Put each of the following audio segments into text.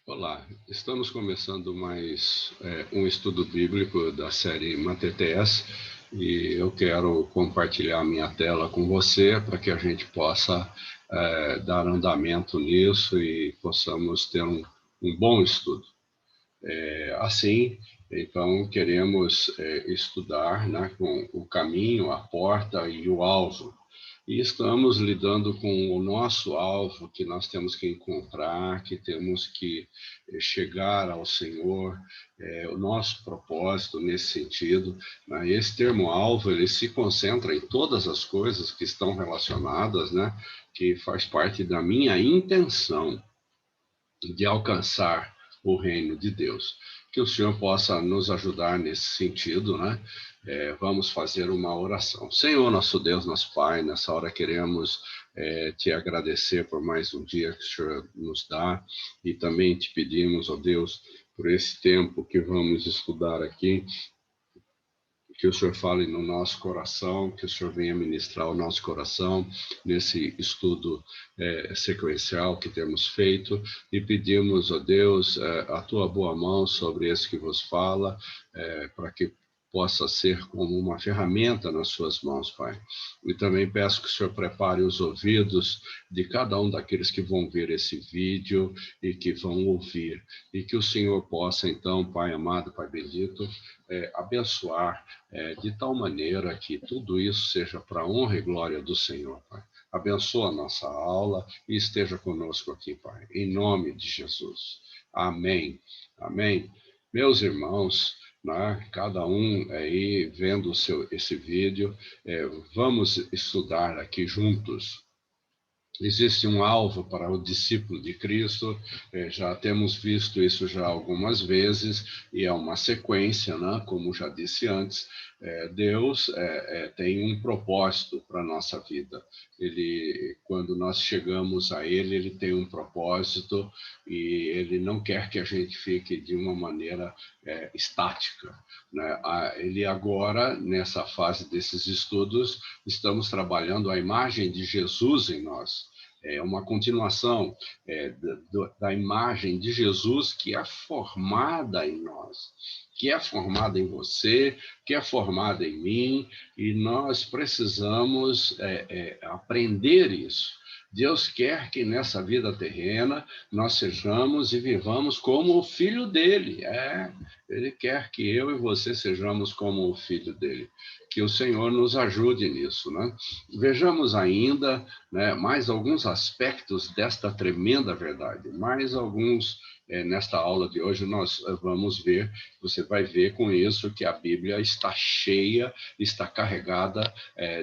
Olá, estamos começando mais um estudo bíblico da série Matetés e eu quero compartilhar minha tela com você para que a gente possa dar andamento nisso e possamos ter um bom estudo. Assim, então, queremos estudar, né, com o caminho, a porta e o alvo. E estamos lidando com o nosso alvo, que nós temos que encontrar, que temos que chegar ao Senhor, o nosso propósito nesse sentido. Né? Esse termo alvo, ele se concentra em todas as coisas que estão relacionadas, né? Que faz parte da minha intenção de alcançar o reino de Deus. Que o Senhor possa nos ajudar nesse sentido, né? Vamos fazer uma oração. Senhor, nosso Deus, nosso Pai, nessa hora queremos te agradecer por mais um dia que o Senhor nos dá e também te pedimos, ó Deus, por esse tempo que vamos estudar aqui, que o Senhor fale no nosso coração, que o Senhor venha ministrar o nosso coração nesse estudo sequencial que temos feito e pedimos a Deus a tua boa mão sobre esse que vos fala, para que possa ser como uma ferramenta nas suas mãos, Pai. E também peço que o Senhor prepare os ouvidos de cada um daqueles que vão ver esse vídeo e que vão ouvir. E que o Senhor possa, então, Pai amado, Pai bendito, abençoar de tal maneira que tudo isso seja para a honra e glória do Senhor, Pai. Abençoa a nossa aula e esteja conosco aqui, Pai, em nome de Jesus. Amém. Amém. Meus irmãos, né, cada um aí vendo esse vídeo, vamos estudar aqui juntos. Existe um alvo para o discípulo de Cristo, já temos visto isso já algumas vezes, e é uma sequência, né? Como já disse antes, Deus tem um propósito para a nossa vida. Quando nós chegamos a Ele tem um propósito, e Ele não quer que a gente fique de uma maneira estática. Né? Ele agora, nessa fase desses estudos, estamos trabalhando a imagem de Jesus em nós. É uma continuação da imagem de Jesus que é formada em nós, que é formada em você, que é formada em mim, e nós precisamos aprender isso. Deus quer que nessa vida terrena nós sejamos e vivamos como o filho dele. Ele quer que eu e você sejamos como o filho dele. Que o Senhor nos ajude nisso, né? Vejamos ainda, né, mais alguns aspectos desta tremenda verdade, mais alguns nesta aula de hoje nós vamos ver, você vai ver com isso que a Bíblia está cheia, está carregada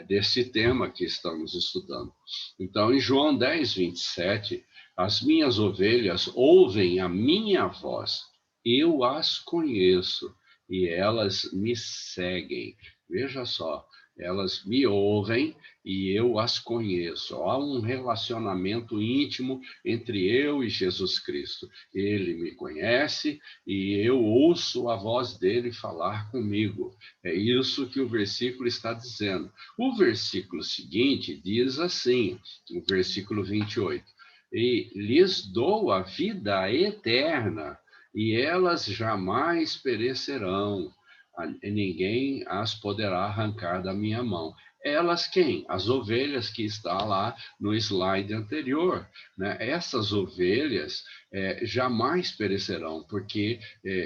desse tema que estamos estudando. Então, em João 10:27, as minhas ovelhas ouvem a minha voz, eu as conheço e elas me seguem. Veja só, elas me ouvem e eu as conheço. Há um relacionamento íntimo entre eu e Jesus Cristo. Ele me conhece e eu ouço a voz dele falar comigo. É isso que o versículo está dizendo. O versículo seguinte diz assim, o versículo 28, e lhes dou a vida eterna, e elas jamais perecerão, ninguém as poderá arrancar da minha mão. Elas quem? As ovelhas que está lá no slide anterior, né? Essas ovelhas jamais perecerão, porque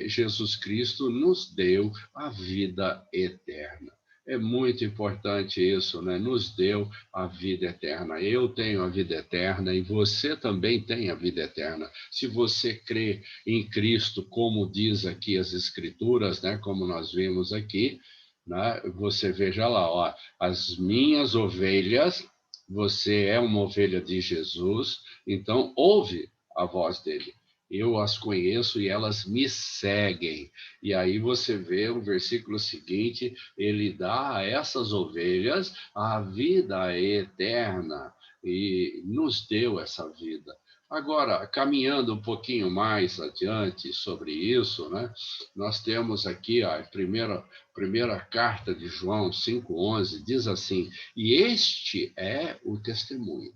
Jesus Cristo nos deu a vida eterna. É muito importante isso, né? Nos deu a vida eterna. Eu tenho a vida eterna e você também tem a vida eterna. Se você crê em Cristo, como diz aqui as Escrituras, né? Como nós vimos aqui, né? Você veja lá, ó, as minhas ovelhas, você é uma ovelha de Jesus, então ouve a voz dele. Eu as conheço e elas me seguem. E aí você vê o versículo seguinte, ele dá a essas ovelhas a vida eterna e nos deu essa vida. Agora, caminhando um pouquinho mais adiante sobre isso, né? Nós temos aqui a primeira carta de João 5:11, diz assim, e este é o testemunho.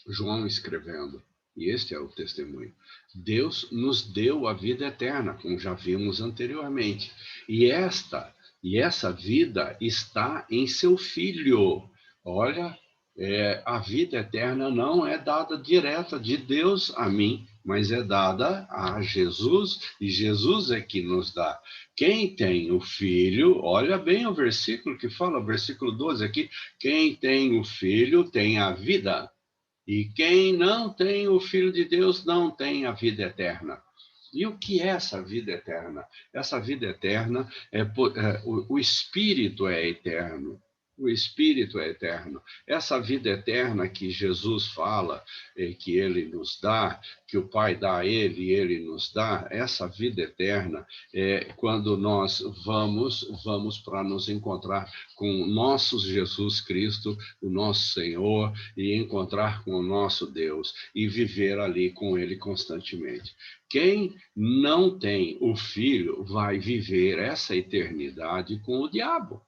João escrevendo. E este é o testemunho. Deus nos deu a vida eterna, como já vimos anteriormente. E essa vida está em seu Filho. Olha, a vida eterna não é dada direta de Deus a mim, mas é dada a Jesus, e Jesus é que nos dá. Quem tem o Filho, olha bem o versículo que fala, o versículo 12 aqui, quem tem o Filho tem a vida. E quem não tem o Filho de Deus não tem a vida eterna. E o que é essa vida eterna? Essa vida eterna o Espírito é eterno. O Espírito é eterno. Essa vida eterna que Jesus fala, que ele nos dá, que o Pai dá a ele e ele nos dá, essa vida eterna é quando nós vamos para nos encontrar com o nosso Jesus Cristo, o nosso Senhor, e encontrar com o nosso Deus e viver ali com ele constantemente. Quem não tem o Filho vai viver essa eternidade com o diabo.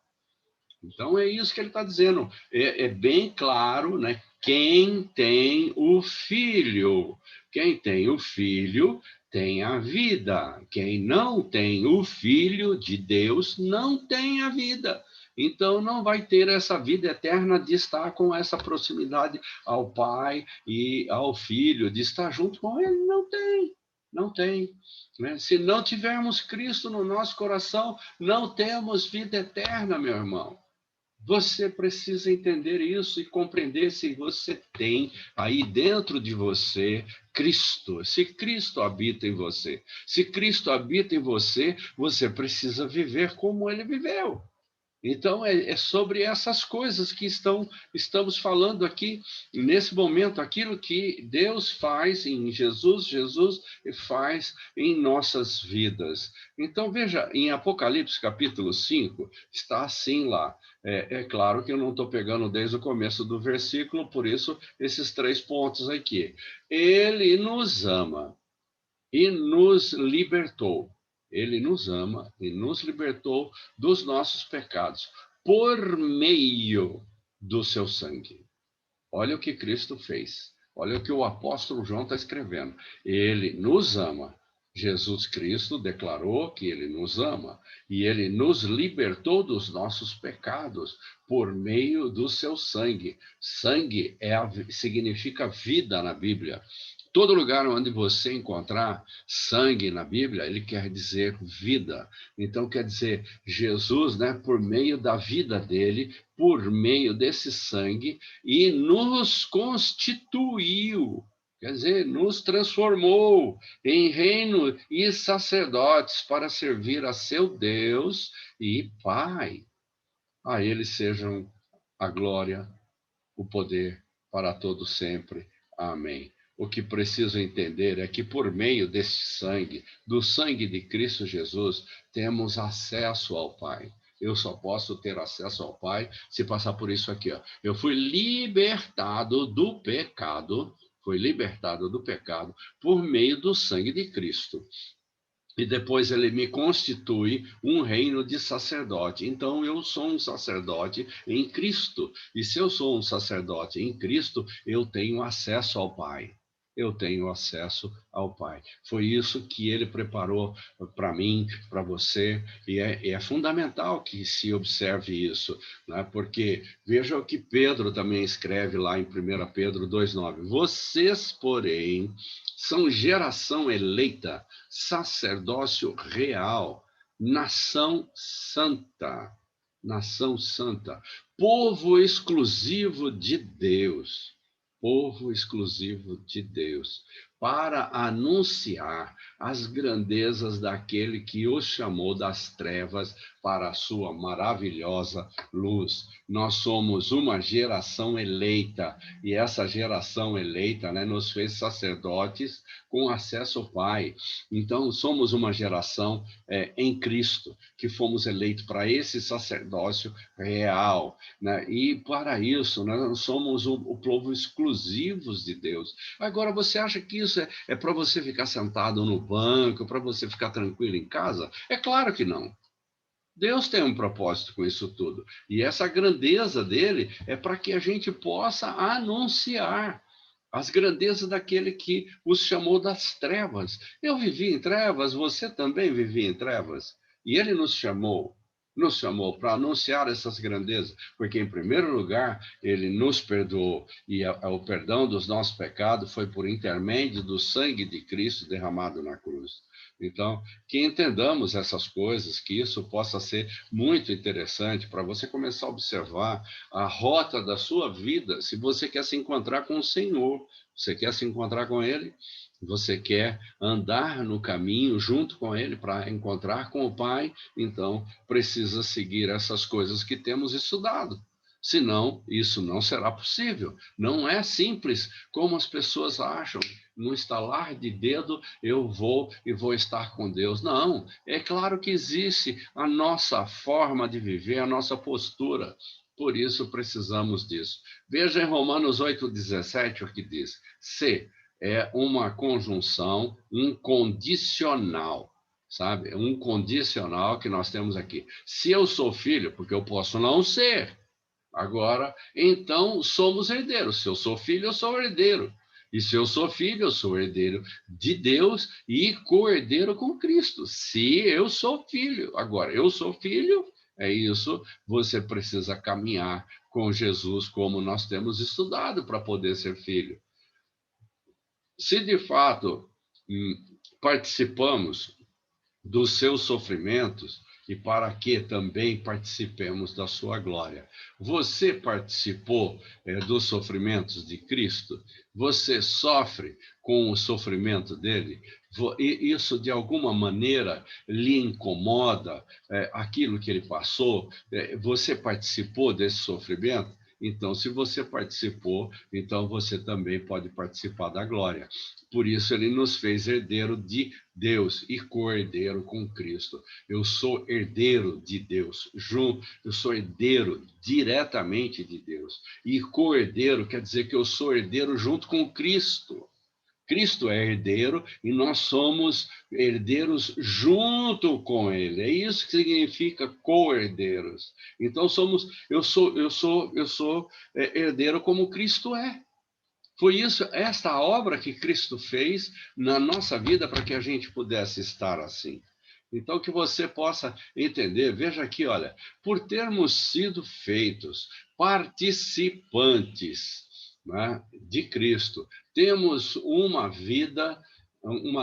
Então é isso que ele está dizendo. É bem claro, né? Quem tem o Filho, quem tem o Filho tem a vida. Quem não tem o Filho de Deus não tem a vida. Então não vai ter essa vida eterna de estar com essa proximidade ao Pai e ao Filho, de estar junto com Ele. Não tem, não tem. Né? Se não tivermos Cristo no nosso coração, não temos vida eterna, meu irmão. Você precisa entender isso e compreender se você tem aí dentro de você Cristo. Se Cristo habita em você. Se Cristo habita em você, você precisa viver como ele viveu. Então, é sobre essas coisas que estamos falando aqui, nesse momento, aquilo que Deus faz em Jesus, Jesus faz em nossas vidas. Então, veja, em Apocalipse capítulo 5, está assim lá. É claro que eu não estou pegando desde o começo do versículo, por isso, esses 3 pontos aqui. Ele nos ama e nos libertou. Ele nos ama e nos libertou dos nossos pecados por meio do seu sangue. Olha o que Cristo fez. Olha o que o apóstolo João está escrevendo. Ele nos ama. Jesus Cristo declarou que ele nos ama e ele nos libertou dos nossos pecados por meio do seu sangue. Sangue significa vida na Bíblia. Todo lugar onde você encontrar sangue na Bíblia, ele quer dizer vida. Então, quer dizer, Jesus, né, por meio da vida dele, por meio desse sangue, e nos constituiu, quer dizer, nos transformou em reino e sacerdotes para servir a seu Deus e Pai. A ele sejam a glória, o poder para todo sempre. Amém. O que preciso entender é que por meio desse sangue, do sangue de Cristo Jesus, temos acesso ao Pai. Eu só posso ter acesso ao Pai se passar por isso aqui, ó. Eu fui libertado do pecado por meio do sangue de Cristo. E depois ele me constitui um reino de sacerdote. Então eu sou um sacerdote em Cristo. E se eu sou um sacerdote em Cristo, eu tenho acesso ao Pai. Eu tenho acesso ao Pai. Foi isso que ele preparou para mim, para você, e é fundamental que se observe isso, né? Porque veja o que Pedro também escreve lá em 1 Pedro 2,9. Vocês, porém, são geração eleita, sacerdócio real, nação santa, povo exclusivo de Deus, para anunciar as grandezas daquele que os chamou das trevas para a sua maravilhosa luz. Nós somos uma geração eleita, e essa geração eleita, né, nos fez sacerdotes com acesso ao Pai. Então, somos uma geração em Cristo, que fomos eleitos para esse sacerdócio real, né? E para isso, nós somos o povo exclusivos de Deus. Agora, você acha que isso é para você ficar sentado no banco, para você ficar tranquilo em casa? É claro que não. Deus tem um propósito com isso tudo. E essa grandeza dele é para que a gente possa anunciar. as grandezas daquele que os chamou das trevas. Eu vivi em trevas, você também vivia em trevas. E ele nos chamou para anunciar essas grandezas, porque, em primeiro lugar, ele nos perdoou, e o perdão dos nossos pecados foi por intermédio do sangue de Cristo derramado na cruz. Então, que entendamos essas coisas, que isso possa ser muito interessante para você começar a observar a rota da sua vida, se você quer se encontrar com o Senhor, você quer se encontrar com Ele, você quer andar no caminho junto com Ele para encontrar com o Pai, então precisa seguir essas coisas que temos estudado. Senão, isso não será possível. Não é simples como as pessoas acham. No estalar de dedo, eu vou e vou estar com Deus. Não, é claro que existe a nossa forma de viver, a nossa postura. Por isso precisamos disso. Veja em Romanos 8,17 o que diz. Se é uma conjunção, um condicional, sabe? Um condicional que nós temos aqui. Se eu sou filho, porque eu posso não ser, agora, então somos herdeiros. Se eu sou filho, eu sou herdeiro. E se eu sou filho, eu sou herdeiro de Deus e co-herdeiro com Cristo. Se eu sou filho. Agora, eu sou filho, é isso, você precisa caminhar com Jesus como nós temos estudado para poder ser filho. Se de fato participamos dos seus sofrimentos, e para que também participemos da sua glória. Você participou dos sofrimentos de Cristo? Você sofre com o sofrimento dele? E isso, de alguma maneira, lhe incomoda aquilo que ele passou? Você participou desse sofrimento? Então, se você participou, então você também pode participar da glória. Por isso, ele nos fez herdeiro de Deus e co-herdeiro com Cristo. Eu sou herdeiro de Deus, eu sou herdeiro diretamente de Deus. E co-herdeiro quer dizer que eu sou herdeiro junto com Cristo. Cristo é herdeiro e nós somos herdeiros junto com ele. É isso que significa co-herdeiros. Então eu sou herdeiro como Cristo é. Foi isso, esta obra que Cristo fez na nossa vida para que a gente pudesse estar assim. Então, que você possa entender, veja aqui, olha, por termos sido feitos participantes, né, de Cristo, temos uma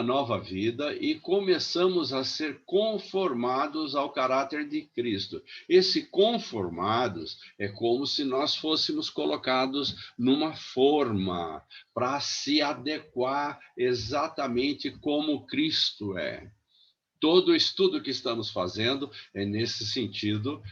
nova vida e começamos a ser conformados ao caráter de Cristo. Esse conformados é como se nós fôssemos colocados numa forma para se adequar exatamente como Cristo é. Todo o estudo que estamos fazendo é nesse sentido,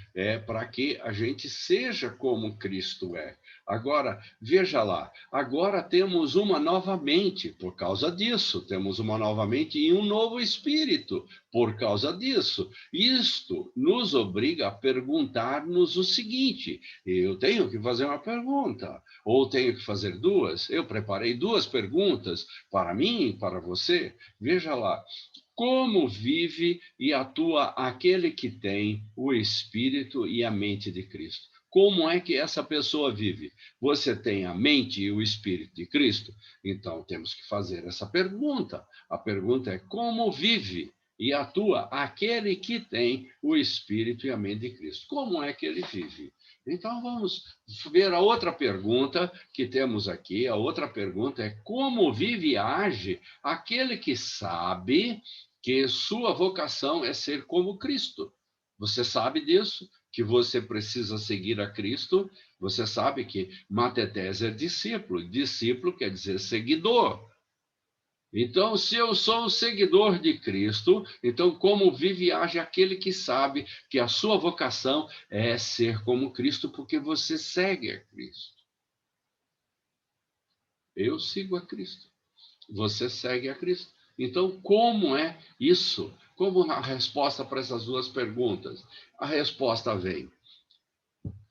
para que a gente seja como Cristo é. Agora, veja lá, agora temos uma nova mente por causa disso, temos uma nova mente e um novo espírito por causa disso. Isto nos obriga a perguntar-nos o seguinte: eu tenho que fazer uma pergunta, ou tenho que fazer duas? Eu preparei duas perguntas para mim e para você. Veja lá. Como vive e atua aquele que tem o Espírito e a mente de Cristo? Como é que essa pessoa vive? Você tem a mente e o Espírito de Cristo? Então, temos que fazer essa pergunta. A pergunta é: como vive e atua aquele que tem o Espírito e a mente de Cristo? Como é que ele vive? Então, vamos ver a outra pergunta que temos aqui. A outra pergunta é: como vive e age aquele que sabe que sua vocação é ser como Cristo? Você sabe disso? Que você precisa seguir a Cristo? Você sabe que matetés é discípulo. Discípulo quer dizer seguidor. Então, se eu sou um seguidor de Cristo, então como vive e age aquele que sabe que a sua vocação é ser como Cristo, porque você segue a Cristo. Eu sigo a Cristo. Você segue a Cristo. Então, como é isso? Como a resposta para essas duas perguntas? A resposta vem: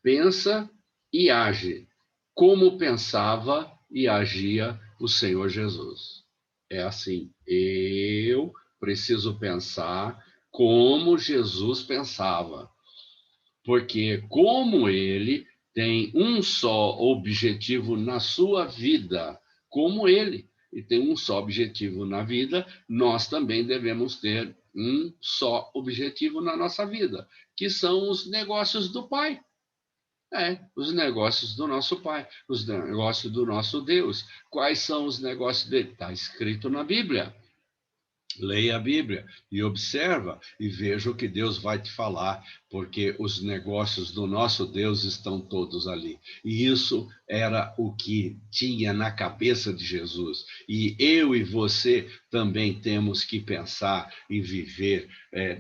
pensa e age como pensava e agia o Senhor Jesus. É assim, eu preciso pensar como Jesus pensava, porque como ele tem um só objetivo na sua vida, como ele. E tem um só objetivo na vida, nós também devemos ter um só objetivo na nossa vida, que são os negócios do Pai. Os negócios do nosso Pai, os negócios do nosso Deus. Quais são os negócios dele? Está escrito na Bíblia. Leia a Bíblia e observa e veja o que Deus vai te falar, porque os negócios do nosso Deus estão todos ali. E isso era o que tinha na cabeça de Jesus. E eu e você também temos que pensar e viver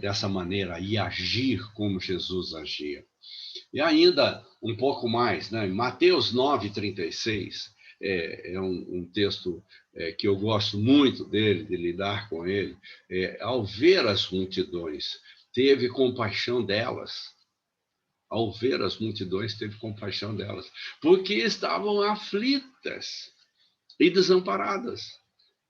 dessa maneira e agir como Jesus agia. E ainda um pouco mais, né? Em Mateus 9:36, é um texto que eu gosto muito dele, de lidar com ele. Ao ver as multidões, teve compaixão delas. Ao ver as multidões, teve compaixão delas, porque estavam aflitas e desamparadas,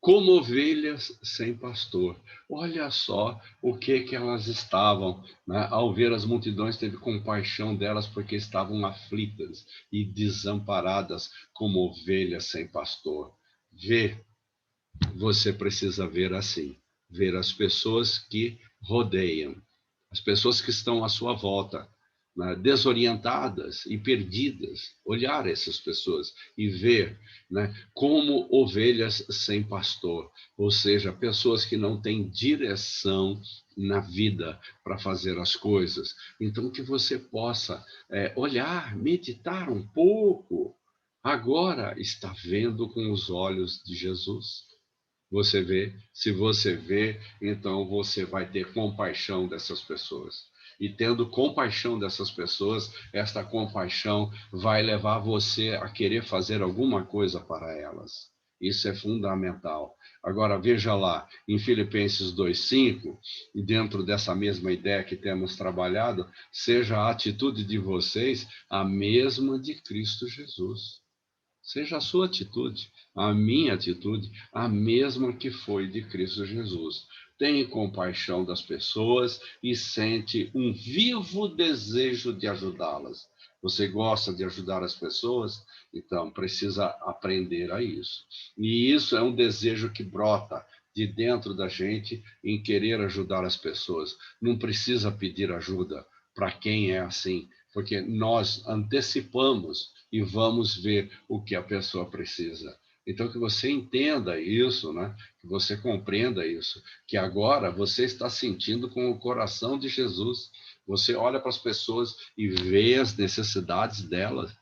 como ovelhas sem pastor. Olha só o que elas estavam, né? Ao ver as multidões, teve compaixão delas, porque estavam aflitas e desamparadas, como ovelhas sem pastor. Você precisa ver assim, ver as pessoas que rodeiam, as pessoas que estão à sua volta, né, desorientadas e perdidas, olhar essas pessoas e ver, né, como ovelhas sem pastor, ou seja, pessoas que não têm direção na vida para fazer as coisas. Então, que você possa olhar, meditar um pouco. Agora está vendo com os olhos de Jesus. Você vê, se você vê, então você vai ter compaixão dessas pessoas. E tendo compaixão dessas pessoas, esta compaixão vai levar você a querer fazer alguma coisa para elas. Isso é fundamental. Agora, veja lá, em Filipenses 2:5, e dentro dessa mesma ideia que temos trabalhado, seja a atitude de vocês a mesma de Cristo Jesus. Seja a sua atitude, a minha atitude, a mesma que foi de Cristo Jesus. Tenha compaixão das pessoas e sente um vivo desejo de ajudá-las. Você gosta de ajudar as pessoas? Então, precisa aprender a isso. E isso é um desejo que brota de dentro da gente em querer ajudar as pessoas. Não precisa pedir ajuda para quem é assim, porque nós antecipamos e vamos ver o que a pessoa precisa. Então, que você entenda isso, né? Que você compreenda isso, que agora você está sentindo com o coração de Jesus. Você olha para as pessoas e vê as necessidades delas,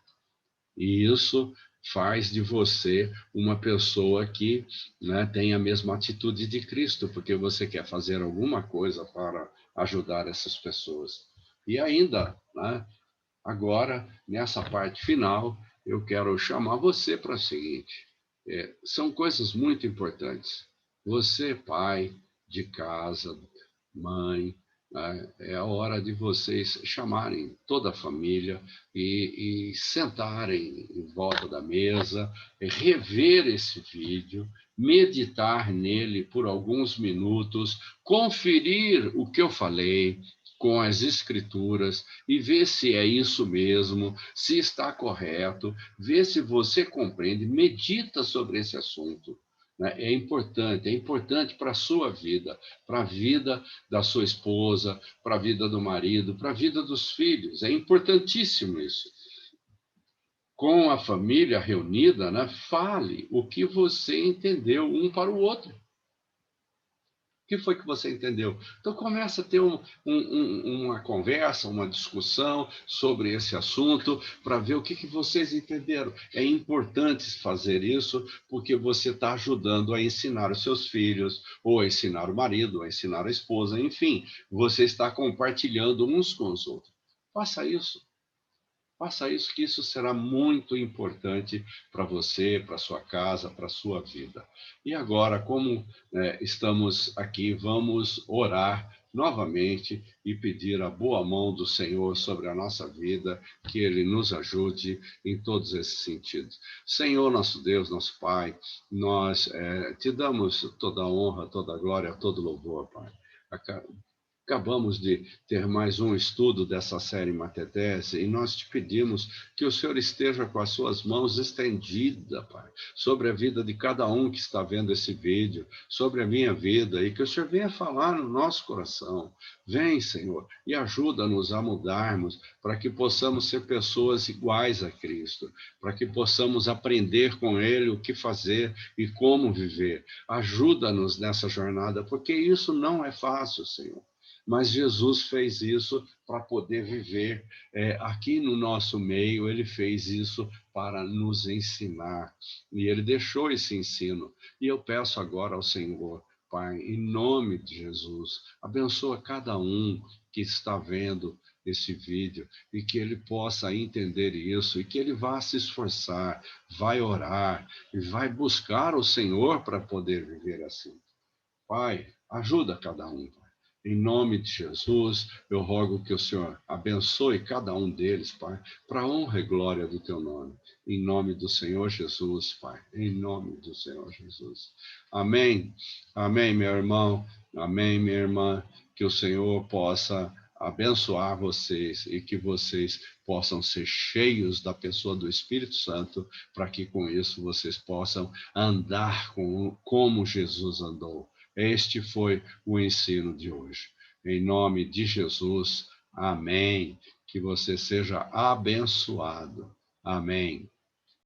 e isso faz de você uma pessoa que, né, tem a mesma atitude de Cristo, porque você quer fazer alguma coisa para ajudar essas pessoas. E ainda, né, agora, nessa parte final, eu quero chamar você para o seguinte: são coisas muito importantes. Você, pai de casa, mãe, né, é a hora de vocês chamarem toda a família e sentarem em volta da mesa, rever esse vídeo, meditar nele por alguns minutos, conferir o que eu falei com as escrituras e ver se é isso mesmo, se está correto, ver se você compreende, medita sobre esse assunto. Né? É importante para a sua vida, para a vida da sua esposa, para a vida do marido, para a vida dos filhos. É importantíssimo isso. Com a família reunida, né, fale o que você entendeu um para o outro. O que foi que você entendeu? Então, começa a ter uma conversa, uma discussão sobre esse assunto, para ver o que vocês entenderam. É importante fazer isso, porque você está ajudando a ensinar os seus filhos, ou a ensinar o marido, ou a ensinar a esposa, enfim, você está compartilhando uns com os outros. Faça isso. Faça isso, que isso será muito importante para você, para sua casa, para sua vida. E agora, como estamos aqui, vamos orar novamente e pedir a boa mão do Senhor sobre a nossa vida, que Ele nos ajude em todos esses sentidos. Senhor, nosso Deus, nosso Pai, nós te damos toda a honra, toda a glória, todo o louvor, Pai. Acabamos de ter mais um estudo dessa série Matetese e nós te pedimos que o Senhor esteja com as suas mãos estendidas, Pai, sobre a vida de cada um que está vendo esse vídeo, sobre a minha vida, e que o Senhor venha falar no nosso coração. Vem, Senhor, e ajuda-nos a mudarmos para que possamos ser pessoas iguais a Cristo, para que possamos aprender com Ele o que fazer e como viver. Ajuda-nos nessa jornada, porque isso não é fácil, Senhor. Mas Jesus fez isso para poder viver aqui no nosso meio, ele fez isso para nos ensinar, e ele deixou esse ensino. E eu peço agora ao Senhor, Pai, em nome de Jesus, abençoa cada um que está vendo esse vídeo, e que ele possa entender isso, e que ele vá se esforçar, vai orar, e vai buscar o Senhor para poder viver assim. Pai, ajuda cada um, Pai. Em nome de Jesus, eu rogo que o Senhor abençoe cada um deles, Pai, para a honra e glória do teu nome. Em nome do Senhor Jesus, Pai. Em nome do Senhor Jesus. Amém. Amém, meu irmão. Amém, minha irmã. Que o Senhor possa abençoar vocês e que vocês possam ser cheios da pessoa do Espírito Santo, para que com isso vocês possam andar como Jesus andou. Este foi o ensino de hoje. Em nome de Jesus, amém. Que você seja abençoado. Amém.